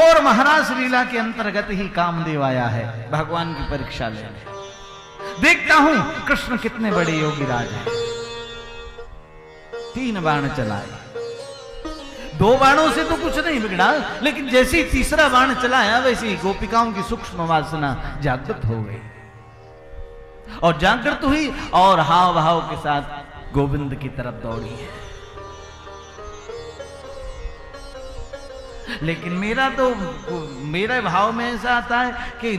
और महाराज लीला के अंतर्गत ही कामदेव आया है भगवान की परीक्षा लेने। देखता हूं कृष्ण कितने बड़े योगी राज हैं। 3 बाण चलाए, 2 बाणों से तो कुछ नहीं बिगड़ा, लेकिन जैसे ही तीसरा बाण चलाया वैसे ही गोपिकाओं की सूक्ष्म वासना जागृत हो गई, और जागृत हुई और हाव भाव के साथ गोविंद की तरफ दौड़ी है। लेकिन मेरा भाव में ऐसा आता है कि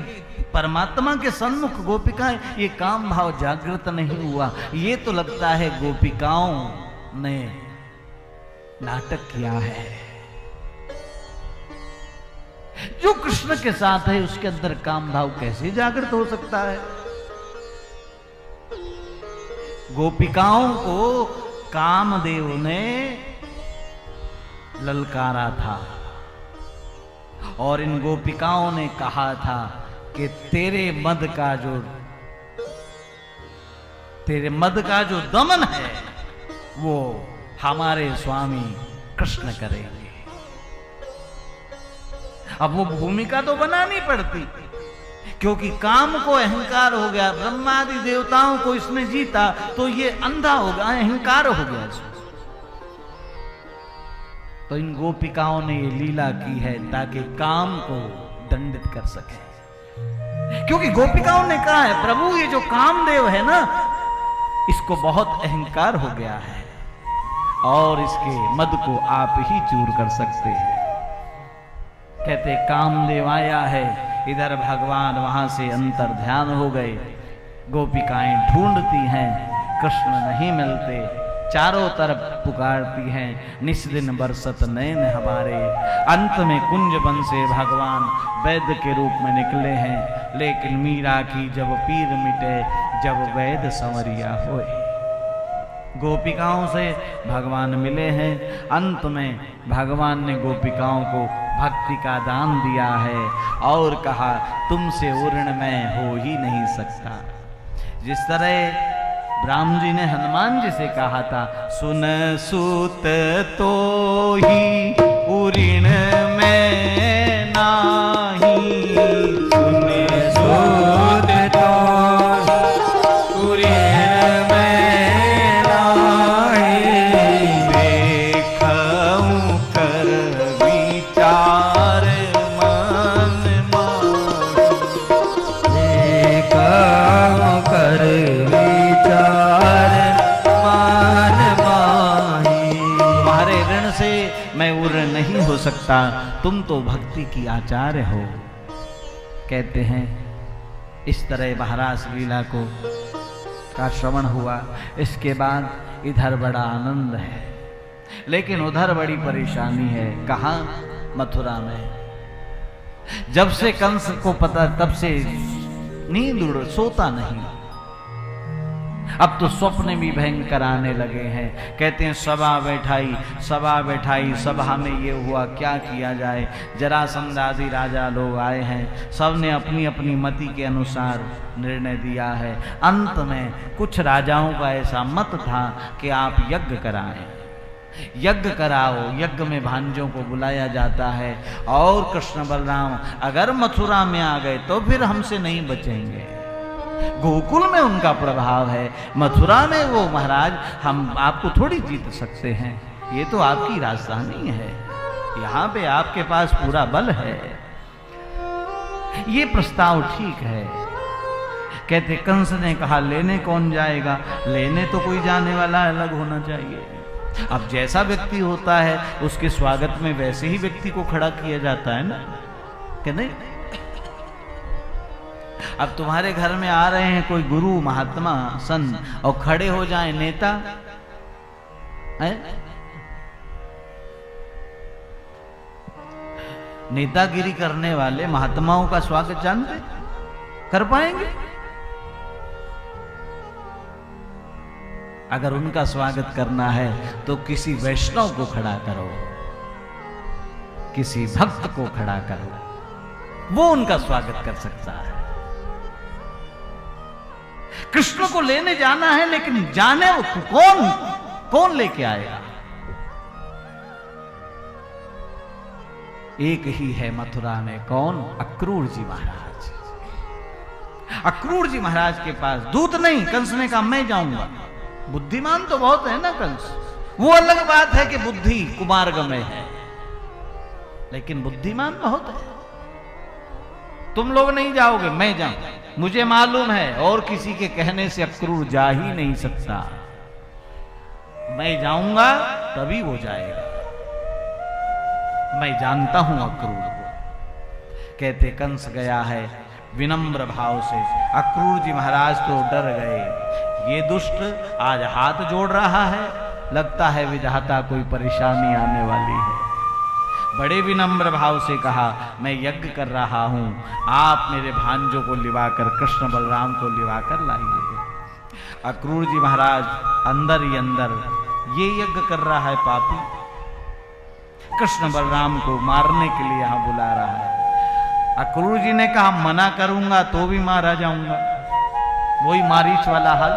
परमात्मा के सन्मुख गोपिकाएं, ये काम भाव जागृत नहीं हुआ। ये तो लगता है गोपिकाओं ने नाटक किया है। जो कृष्ण के साथ है उसके अंदर काम भाव कैसे जागृत हो सकता है? गोपिकाओं को कामदेव ने ललकारा था और इन गोपिकाओं ने कहा था कि तेरे मद का जो दमन है वो हमारे स्वामी कृष्ण करेंगे। अब वो भूमिका तो बनानी पड़ती, क्योंकि काम को अहंकार हो गया, ब्रह्मादि देवताओं को इसने जीता तो ये अंधा हो गया, अहंकार हो गया इसमें। तो इन गोपिकाओं ने ये लीला की है ताकि काम को दंडित कर सके। क्योंकि गोपिकाओं ने कहा है प्रभु ये जो कामदेव है ना, इसको बहुत अहंकार हो गया है और इसके मद को आप ही चूर कर सकते हैं। कहते कामदेव आया है, इधर भगवान वहां से अंतर ध्यान हो गए। गोपिकाएं ढूंढती हैं, कृष्ण नहीं मिलते, चारों तरफ पुकारती हैं, निस दिन बरसत नैन हमारे। अंत में कुंज वन से भगवान वैद्य के रूप में निकले हैं। लेकिन मीरा की जब पीर मिटे, जब वैद्य संवरिया होए। गोपिकाओं से भगवान मिले हैं। अंत में भगवान ने गोपिकाओं को भक्ति का दान दिया है और कहा तुमसे ऋण मैं हो ही नहीं सकता। जिस तरह राम जी ने हनुमान जी से कहा था, सुन सूत तो ही ऋण में नाही, सुन सूत तो ऋण में नाही, देखऊं कर विचार मन माही, देखऊं कर मैं ऋण नहीं हो सकता, तुम तो भक्ति की आचार्य हो। कहते हैं इस तरह महाराज लीला का श्रवण हुआ। इसके बाद इधर बड़ा आनंद है, लेकिन उधर बड़ी परेशानी है। कहाँ? मथुरा में। जब से कंस को पता, तब से नींद उड़, सोता नहीं। अब तो स्वप्न भी भयंकर आने लगे हैं। कहते हैं सभा बैठाई, सभा में ये हुआ, क्या किया जाए। जरासंध आदि राजा लोग आए हैं, सबने अपनी अपनी मति के अनुसार निर्णय दिया है। अंत में कुछ राजाओं का ऐसा मत था कि आप यज्ञ कराएं, यज्ञ कराओ। यज्ञ में भांजों को बुलाया जाता है और कृष्ण बलराम अगर मथुरा में आ गए तो फिर हमसे नहीं बचेंगे। गोकुल में उनका प्रभाव है, मथुरा में वो महाराज हम आपको थोड़ी जीत सकते हैं। ये तो आपकी राजधानी है, यहाँ पे आपके पास पूरा बल है। ये प्रस्ताव ठीक है। कहते कंस ने कहा लेने कौन जाएगा? लेने तो कोई जाने वाला अलग होना चाहिए। अब जैसा व्यक्ति होता है उसके स्वागत में वैसे ही व्यक्ति को खड़ा किया जाता है ना, कि नहीं? अब तुम्हारे घर में आ रहे हैं कोई गुरु महात्मा संत और खड़े हो जाए नेता है? नेतागिरी करने वाले महात्माओं का स्वागत जानते कर पाएंगे? अगर उनका स्वागत करना है तो किसी वैष्णव को खड़ा करो, किसी भक्त को खड़ा करो, वो उनका स्वागत कर सकता है। कृष्ण को लेने जाना है, लेकिन जाने कौन लेके आएगा? एक ही है मथुरा में, कौन? अक्रूर जी महाराज। अक्रूर जी महाराज के पास दूत नहीं, कंस ने कहा मैं जाऊंगा। बुद्धिमान तो बहुत है ना कंस, वो अलग बात है कि बुद्धि कुमार्ग में है, लेकिन बुद्धिमान बहुत है। तुम लोग नहीं जाओगे, मैं जाऊं, मुझे मालूम है और किसी के कहने से अक्रूर जा ही नहीं सकता। मैं जाऊंगा तभी वो जाएगा, मैं जानता हूं अक्रूर को। कहते कंस गया है विनम्र भाव से। अक्रूर जी महाराज तो डर गए, ये दुष्ट आज हाथ जोड़ रहा है, लगता है विधाता कोई परेशानी आने वाली है। बड़े विनम्र भाव से कहा मैं यज्ञ कर रहा हूं, आप मेरे भांजों को लिवाकर, कृष्ण बलराम को लिवाकर लाइए। अक्रूर जी महाराज अंदर ही अंदर ये यज्ञ कर रहा है पापी, कृष्ण बलराम को मारने के लिए यहां बुला रहा है। अक्रूर जी ने कहा मना करूंगा तो भी मारा जाऊंगा, वही मारीच वाला हाल।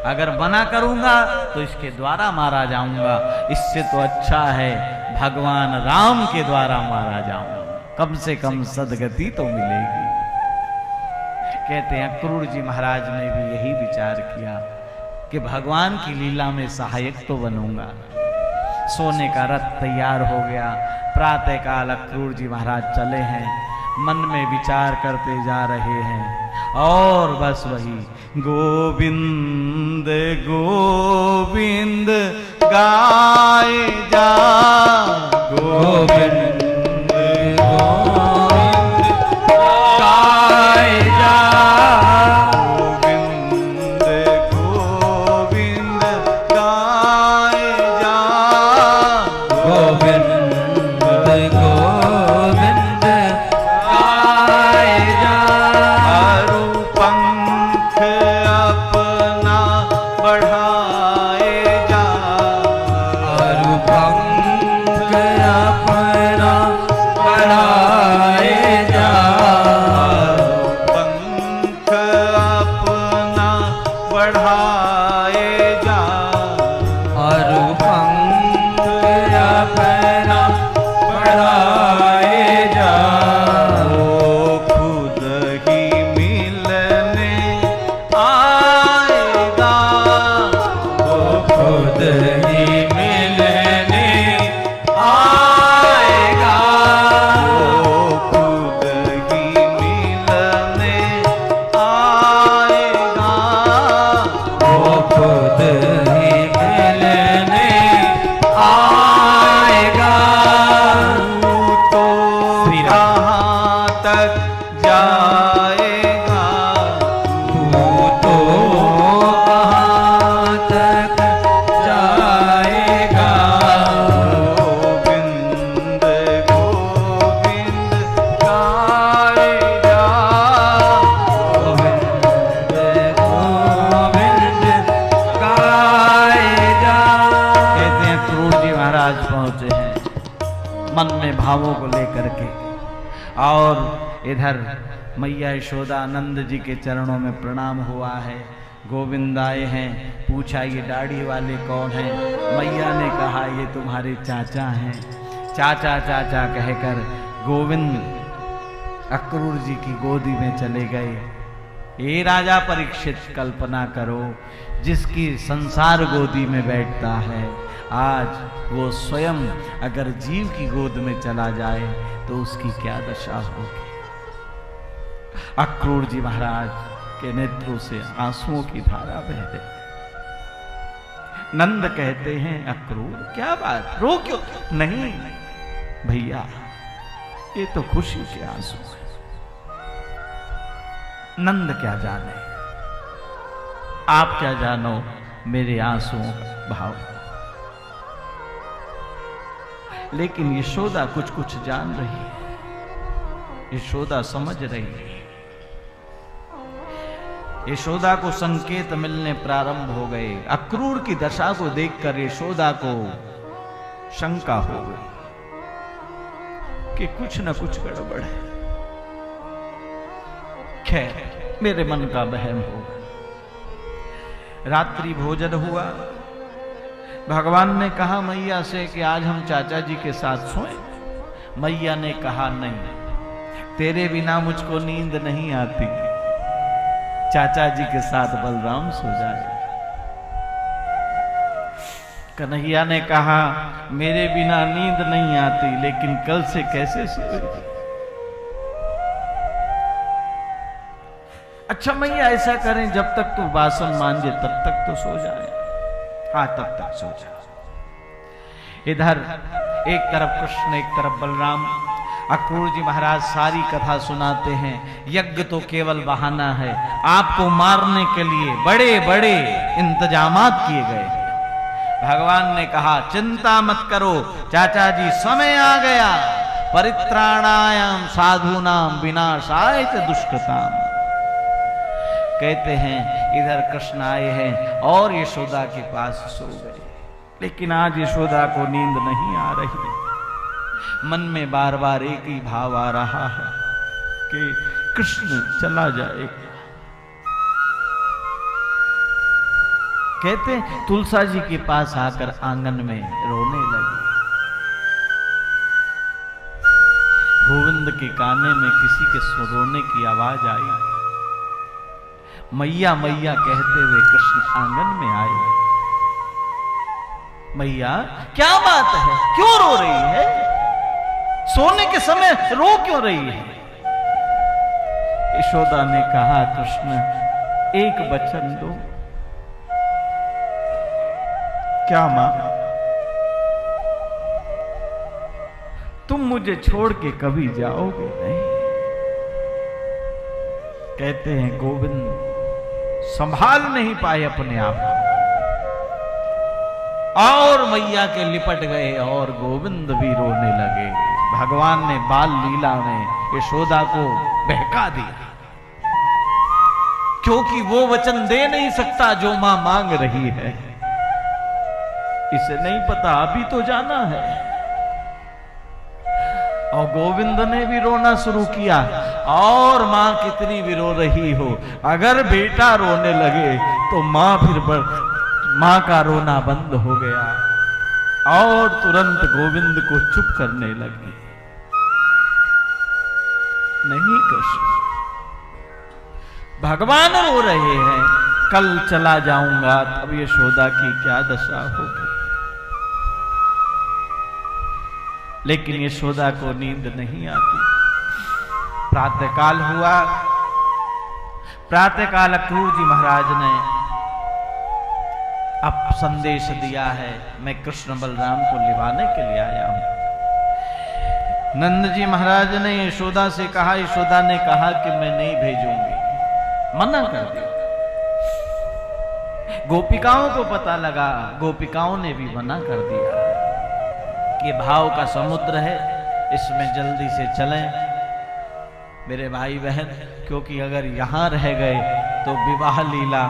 अगर मना करूंगा तो इसके द्वारा मारा जाऊंगा, इससे तो अच्छा है भगवान राम के द्वारा मारा जाऊंगा, कम से कम सदगति तो मिलेगी। कहते हैं अक्रूर जी महाराज ने भी यही विचार किया कि भगवान की लीला में सहायक तो बनूंगा। सोने का रथ तैयार हो गया। प्रातः काल अक्रूर जी महाराज चले हैं, मन में विचार करते जा रहे हैं, और बस वही गोविंद गोविंद गाए जा, गोविंद भावों को लेकर के, और इधर मैया यशोदा नंद जी के चरणों में प्रणाम हुआ है। गोविंद आए हैं, पूछा ये दाढ़ी वाले कौन हैं? मैया ने कहा ये तुम्हारे चाचा हैं। चाचा चाचा कहकर गोविंद अक्रूर जी की गोदी में चले गए। ये राजा परीक्षित, कल्पना करो जिसकी संसार गोदी में बैठता है, आज वो स्वयं अगर जीव की गोद में चला जाए तो उसकी क्या दशा होगी। अक्रूर जी महाराज के नेत्रों से आंसुओं की धारा बह रही। नंद कहते हैं अक्रूर क्या बात, रो क्यों? नहीं भैया, ये तो खुशी के आंसू है। नंद क्या जाने, आप क्या जानो मेरे आंसुओं का भाव। लेकिन यशोदा कुछ कुछ जान रही है, यशोदा समझ रही है। यशोदा को संकेत मिलने प्रारंभ हो गए। अक्रूर की दशा को देखकर यशोदा को शंका हो गई कि कुछ न कुछ गड़बड़ है। खैर मेरे मन का वहम होगा। रात्रि भोजन हुआ, भगवान ने कहा मैया से कि आज हम चाचा जी के साथ सोएं। मैया ने कहा नहीं, तेरे बिना मुझको नींद नहीं आती, चाचा जी के साथ बलराम सो जाए। कन्हैया ने कहा मेरे बिना नींद नहीं आती, लेकिन कल से कैसे सोएगी? अच्छा मैया ऐसा करें, जब तक तू बासन मांजे तब तक तो सो जाए। हाँ तब तक सो जाए। इधर एक तरफ कृष्ण एक तरफ बलराम। अक्रूर जी महाराज सारी कथा सुनाते हैं। यज्ञ तो केवल बहाना है, आपको मारने के लिए बड़े बड़े इंतजामात किए गए। भगवान ने कहा चिंता मत करो चाचा जी, समय आ गया, परित्राणायाम साधूनाम विनाशाय च दुष्कृताम। कहते हैं इधर कृष्ण आए हैं और यशोदा के पास सो गए, लेकिन आज यशोदा को नींद नहीं आ रही। मन में बार बार एक ही भाव आ रहा है कि कृष्ण चला जाए। कहते हैं तुलसा जी के पास आकर आंगन में रोने लगे। गोविंद के काने में किसी के रोने की आवाज आई। मैया मैया कहते हुए कृष्ण आंगन में आए। मैया क्या बात है, क्यों रो रही है? सोने के समय रो क्यों रही है? यशोदा ने कहा कृष्ण एक वचन दो। क्या मां? तुम मुझे छोड़ के कभी जाओगे नहीं? कहते हैं गोविंद संभाल नहीं पाए अपने आप को और मैया के लिपट गए और गोविंद भी रोने लगे। भगवान ने बाल लीला में यशोदा को बहका दिया, क्योंकि वो वचन दे नहीं सकता जो मां मांग रही है। इसे नहीं पता अभी तो जाना है। और गोविंद ने भी रोना शुरू किया। और मां कितनी भी रो रही हो, अगर बेटा रोने लगे तो मां फिर मां का रोना बंद हो गया और तुरंत गोविंद को चुप करने लगी। नहीं कृष्ण, भगवान रो रहे हैं, कल चला जाऊंगा तब यशोदा की क्या दशा होगी। लेकिन यशोदा को नींद नहीं आती। प्रातःकाल हुआ। प्रातःकाल अक्रूर जी महाराज ने अब संदेश दिया है, मैं कृष्ण बलराम को लिवाने के लिए आया हूं। नंद जी महाराज ने यशोदा से कहा, यशोदा ने कहा कि मैं नहीं भेजूंगी, मना कर दिया। गोपिकाओं को पता लगा, गोपिकाओं ने भी मना कर दिया कि भाव का समुद्र है, इसमें जल्दी से चलें मेरे भाई बहन, क्योंकि अगर यहां रह गए तो विवाह लीला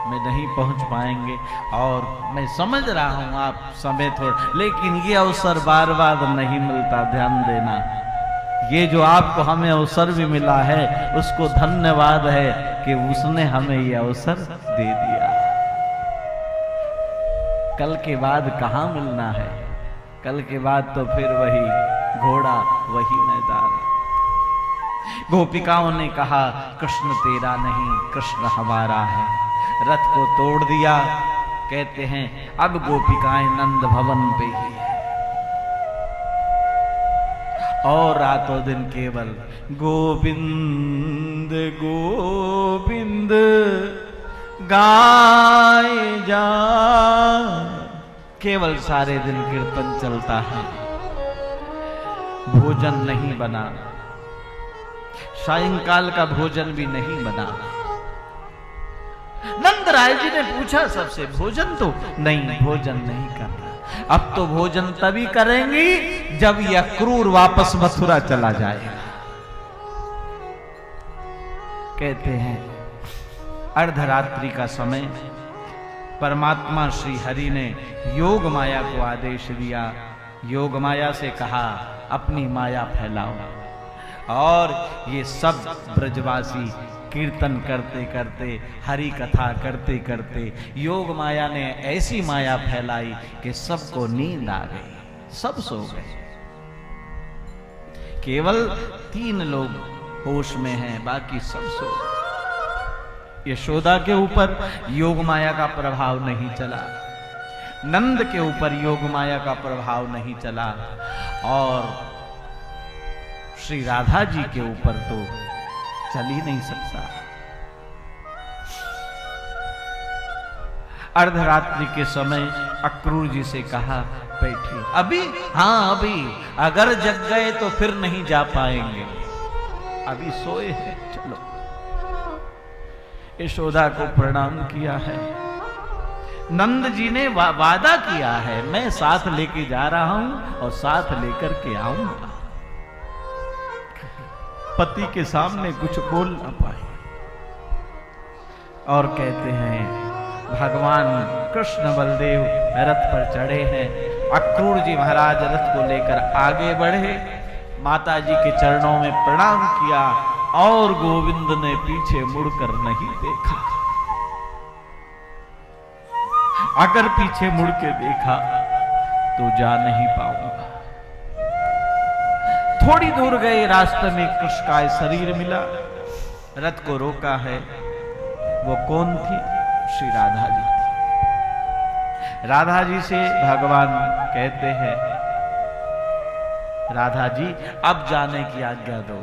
में नहीं पहुंच पाएंगे। और मैं समझ रहा हूं आप समय थोड़ा, लेकिन ये अवसर बार बार नहीं मिलता, ध्यान देना। ये जो आपको हमें अवसर भी मिला है उसको धन्यवाद है कि उसने हमें ये अवसर दे दिया। कल के बाद कहां मिलना है? कल के बाद तो फिर वही घोड़ा वही मैदान। गोपिकाओं ने कहा कृष्ण तेरा नहीं, कृष्ण हमारा है। रथ को तोड़ दिया। कहते हैं अब गोपिकाएं नंद भवन पे ही है और रातों दिन केवल गोविंद गोविंद गाए जा। केवल सारे दिन कीर्तन चलता है, भोजन नहीं बना, सायंकाल का भोजन भी नहीं बना। नंद राय जी ने पूछा सबसे, भोजन तो नहीं, भोजन नहीं करना। अब तो भोजन तभी करेंगी जब यह क्रूर वापस मथुरा चला जाएगा। कहते हैं अर्धरात्रि का समय परमात्मा श्री हरि ने योग माया को आदेश दिया। योग माया से कहा अपनी माया फैलाओ और ये सब ब्रजवासी कीर्तन करते करते, हरि कथा करते करते योग माया ने ऐसी माया फैलाई कि सबको नींद आ गई, सब सो गए। केवल 3 लोग होश में हैं, बाकी सब सो गए। यशोदा के ऊपर योग माया का प्रभाव नहीं चला, नंद के ऊपर योग माया का प्रभाव नहीं चला, और श्री राधा जी के ऊपर तो चल ही नहीं सकता। अर्धरात्रि के समय अक्रूर जी से कहा बैठिए। अभी? हाँ अभी, अगर जग गए तो फिर नहीं जा पाएंगे, अभी सोए हैं, चलो। यशोदा को प्रणाम किया है। नंद जी ने वादा किया है, मैं साथ लेके जा रहा हूं और साथ लेकर के आऊंगा। पति के सामने कुछ बोल ना पाए और कहते हैं भगवान कृष्ण बलदेव रथ पर चढ़े हैं। अक्रूर जी महाराज रथ को लेकर आगे बढ़े, माता जी के चरणों में प्रणाम किया और गोविंद ने पीछे मुड़कर नहीं देखा। अगर पीछे मुड़ के देखा तो जा नहीं पाऊंगा। थोड़ी दूर गए, रास्ते में कृष्ण का शरीर मिला, रथ को रोका है। वो कौन थी? श्री राधा जी थी। राधा जी से भगवान कहते हैं राधा जी अब जाने की आज्ञा दो,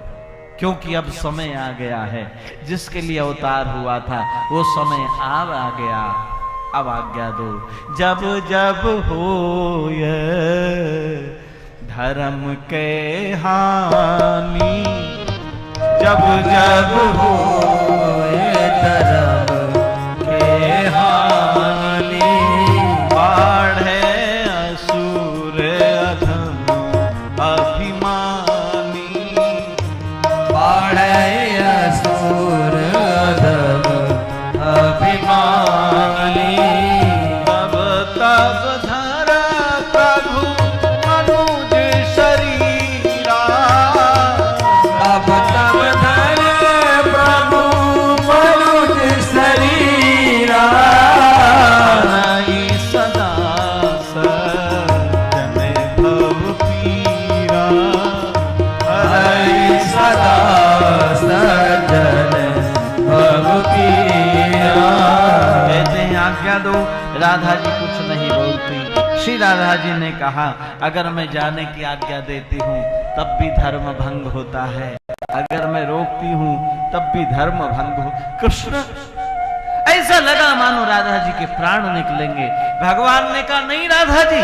क्योंकि अब समय आ गया है, जिसके लिए अवतार हुआ था वो समय अब आ गया, अब आज्ञा दो। जब जब होए धर्म के हानि, जब जब होए धर्म के हानि, बाढ़े असुर अधम अभिमानी, बाढ़े असुर अधम अभिमानी, तब तब धरा प्रभु मनुज शरीरा, तब तब धरे प्रभु मनुज शरीरा, नहीं सदा सजन भव पीरा, नहीं सदा सजन भव पीरा। कहते हैं आज्ञा दो। राधा जी कुछ नहीं बोलती। श्री राधा जी ने कहा अगर मैं जाने की आज्ञा देती हूँ तब भी धर्म भंग होता है, अगर मैं रोकती हूँ तब भी धर्म भंग हो। कृष्ण ऐसा लगा मानो राधा जी के प्राण निकलेंगे। भगवान ने कहा नहीं राधा जी,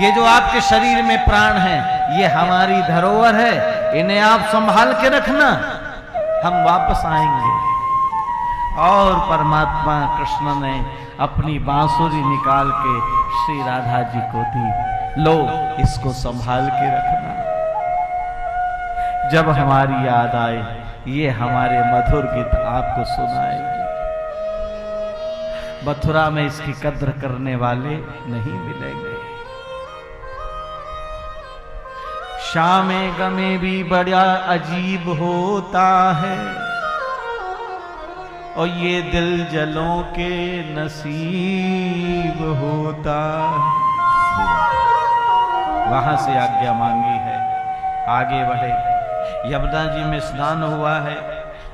ये जो आपके शरीर में प्राण है ये हमारी धरोहर है, इन्हें आप संभाल के रखना, हम वापस आएंगे। और परमात्मा कृष्ण ने अपनी बांसुरी निकाल के श्री राधा जी को दी, लो इसको संभाल के रखना, जब हमारी याद आए ये हमारे मधुर गीत आपको सुनाएंगे। मथुरा में इसकी कद्र करने वाले नहीं मिलेंगे। शामे गमे भी बड़ा अजीब होता है, और ये दिल जलों के नसीब होता है। वहां से आज्ञा मांगी है, आगे बढ़े। यमुना जी में स्नान हुआ है,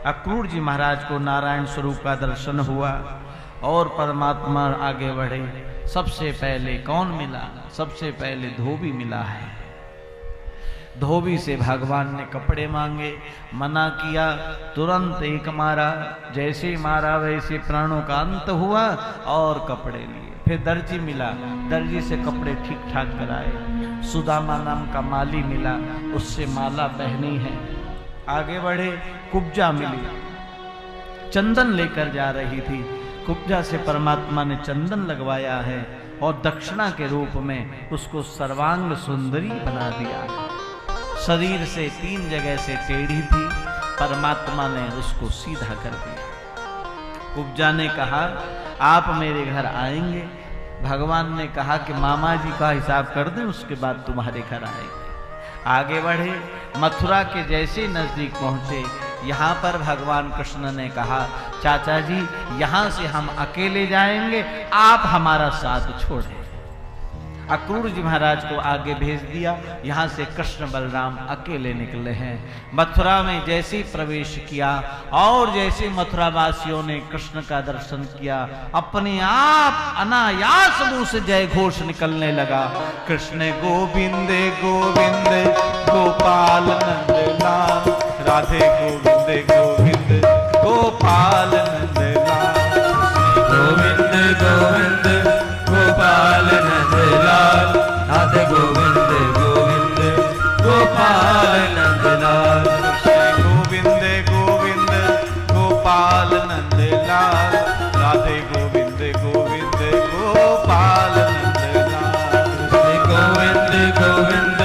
अक्रूर जी महाराज को नारायण स्वरूप का दर्शन हुआ और परमात्मा आगे बढ़े। सबसे पहले कौन मिला? सबसे पहले धोबी मिला है। धोबी से भगवान ने कपड़े मांगे, मना किया, तुरंत एक मारा, जैसे मारा वैसे प्राणों का अंत हुआ और कपड़े लिए। फिर दर्जी मिला, दर्जी से कपड़े ठीक ठाक कराए। सुदामा नाम का माली मिला, उससे माला पहनी है। आगे बढ़े, कुब्जा मिली, चंदन लेकर जा रही थी। कुब्जा से परमात्मा ने चंदन लगवाया है और दक्षिणा के रूप में उसको सर्वांग सुंदरी बना दिया। शरीर से 3 जगह से टेढ़ी थी, परमात्मा ने उसको सीधा कर दिया। कुब्जा ने कहा आप मेरे घर आएंगे। भगवान ने कहा कि मामा जी का हिसाब कर दें, उसके बाद तुम्हारे घर आएंगे। आगे बढ़े, मथुरा के जैसे नजदीक पहुंचे, यहाँ पर भगवान कृष्ण ने कहा, चाचा जी यहाँ से हम अकेले जाएंगे, आप हमारा साथ छोड़ें। अक्रूर जी महाराज को आगे भेज दिया। यहाँ से कृष्ण बलराम अकेले निकले हैं। मथुरा में जैसे ही प्रवेश किया और जैसे मथुरा वासियों ने कृष्ण का दर्शन किया, अपने आप अनायास मुंह से जय घोष निकलने लगा। कृष्ण गोविंद गोविंद गोपाल नंदलाल, राधे गोविंद गोविंद गोपाल नंदलाल, गोविंद गोविंद गोपाल नंदलाल, राधे गोविंद गोविंद गोपाल नंदलाल, गोविंद गोविंद गोपाल नंदलाल, राधे गोविंद गोविंद गोपाल नंदलाल, गोविंद गोविंद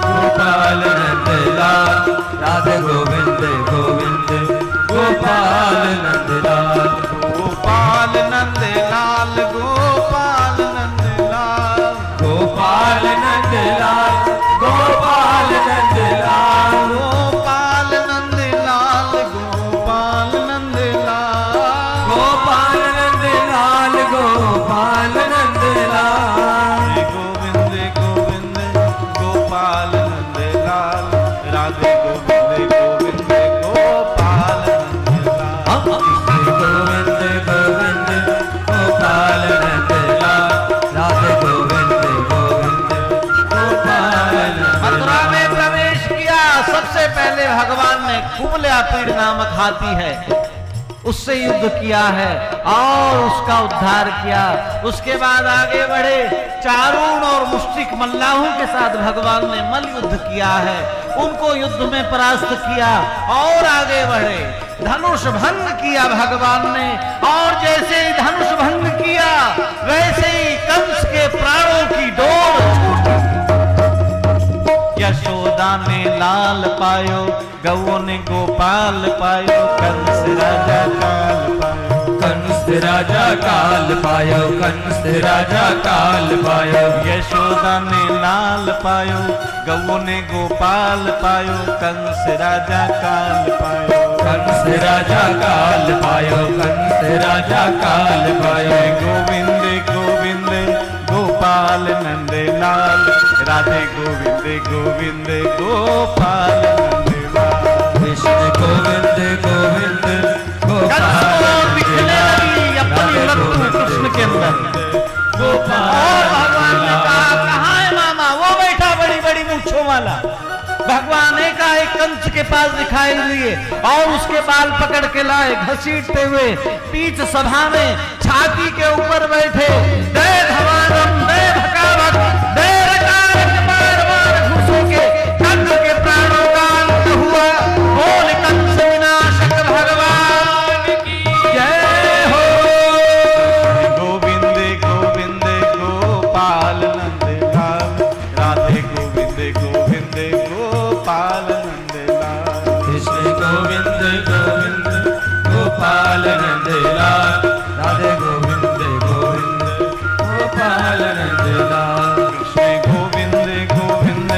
गोपाल नंदलाल, राधे गोविंद गोविंद गोपाल नंदलाल, गोपाल नंदलाल गोपाल नंदलाल, गोपाल नंदलाल गोपाल नंदलाल, गोपाल नंदलाल गोपाल नंदलाल, गोपाल नंदलाल गोपाल नंदलाल, गोविंद गोविंद गोपाल नंदलाल, राधे गोविंद गोविंद गोपाल नंदलाल, गोविंद गोविंद गोपाल नंदलाल, राधे गोविंद गोविंद गोपाल मथुरा नंदलाल। में प्रवेश किया। सबसे पहले भगवान ने कुबल्या पीड़ नामक हाथी है, उससे युद्ध किया है और उसका उद्धार किया। उसके बाद आगे बढ़े, चारून और मुष्टिक मल्लाहों के साथ भगवान ने मल्ल युद्ध किया है, उनको युद्ध में परास्त किया और आगे बढ़े। धनुष भंग किया भगवान ने, और जैसे ही धनुष भंग किया वैसे ही कंस के प्राणों की डोर छूटी। यशोदा ने लाल पायो, गौ ने गोपाल पायो, कंस राजा काल पायो, कंस राजा काल पायो, कंस राजा काल पायो, यशोदा ने लाल पायो, गौ ने गोपाल पायो, कंस राजा काल पायो, कंस राजा काल पायो, कंस राजा काल पायो, गोविंद गोविंद गोपाल नंदलाल, राधे गोविंद गोविंद गोपाल नंदलाल, कृष्ण गोविंद गोविंद गोपाल दिखने लगी अपनी मृत्यु कृष्ण के अंदर। और भगवान ने कहा, कहाँ है मामा? वो बैठा बड़ी बड़ी मूंछों वाला। भगवान एकाएक कंस के पास दिखाई दिए और उसके बाल पकड़ के लाए, घसीटते हुए बीच सभा में छाती के ऊपर बैठे। दे धवानम दे भकावत दे रकारक, बार बार घुसों के कंस के प्राणों का अंत हुआ। बोल कंस विनाशक भगवान की जय हो। गोविंद गोविंद गोपाल नंदलाल, राधे गोविंद गोविंद गोपाल नंदलाल, कृष्ण गोविंद गोविंद गोपाल नंदलाल, राधे गोविंद गोविंद गोपाल नंदलाल, कृष्ण गोविंद गोविंद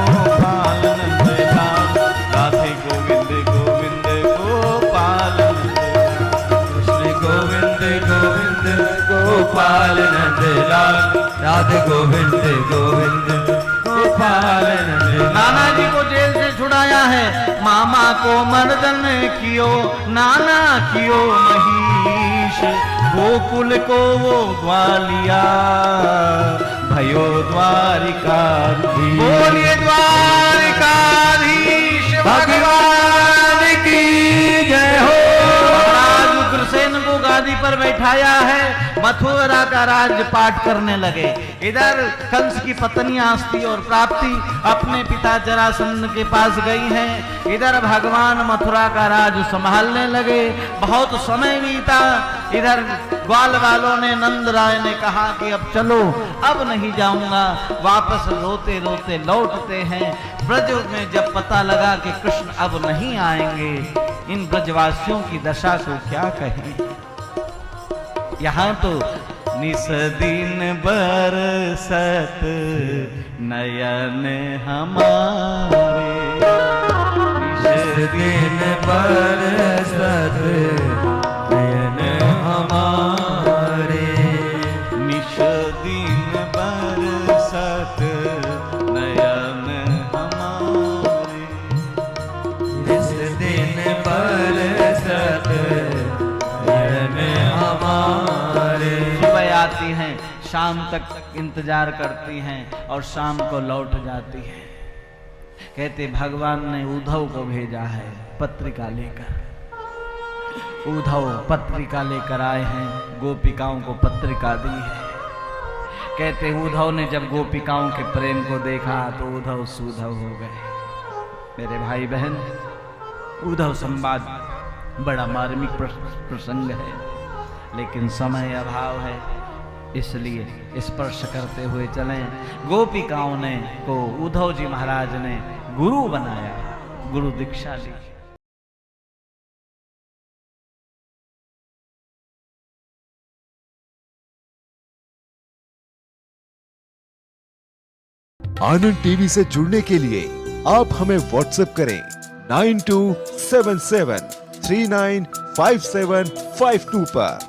गोपाल नंदलाल, राधे गोविंद गोविंद गोपाल नंदलाल, कृष्ण गोविंद गोविंद गोपाल नंदलाल, राधे गोविंद गोविंद गोपाल नंदलाल। नाना जी को जेल से छुड़ाया है, मामा को मर्दन कियो, नाना कियो महिष, गोकुल को वो ग्वालिया, भयो द्वारिकाधीश। बोलिए द्वारिकाधीश भगवान की जय हो। महाराज उग्रसेन को गादी पर बैठाया है, मथुरा का राज्य पाठ करने लगे। इधर कंस की पत्नियां अस्ति और प्राप्ति अपने पिता जरासंध के पास गई हैं, इधर भगवान मथुरा का राज संभालने लगे। बहुत समय बीता। इधर ग्वाल वालों ने, नंद राय ने कहा कि अब चलो, अब नहीं जाऊंगा। वापस रोते रोते लौटते हैं। ब्रज में जब पता लगा कि कृष्ण अब नहीं आएंगे, इन ब्रजवासियों की दशा को क्या कहें। यहाँ तो निस दिन बरसत नयन हमारे, निस दिन बरसत नयन हमारे, निश दिन बरसत नयन हमारे, इस दिन बरसत नयन हमारे। सुबह आती हैं, शाम तक इंतजार करती हैं और शाम को लौट जाती हैं। कहते भगवान ने उद्धव को भेजा है पत्रिका लेकर। उद्धव पत्रिका लेकर आए हैं, गोपिकाओं को पत्रिका दी है। कहते उद्धव ने जब गोपिकाओं के प्रेम को देखा तो उद्धव सुधव हो गए। मेरे भाई बहन, उद्धव संवाद बड़ा मार्मिक प्रसंग है, लेकिन समय अभाव है, इसलिए स्पर्श करते हुए चलें। गोपिकाओं ने को उद्धव जी महाराज ने गुरु बनाया, गुरु दीक्षा ली। आनंद टीवी से जुड़ने के लिए आप हमें व्हाट्सएप करें 9277395752 पर।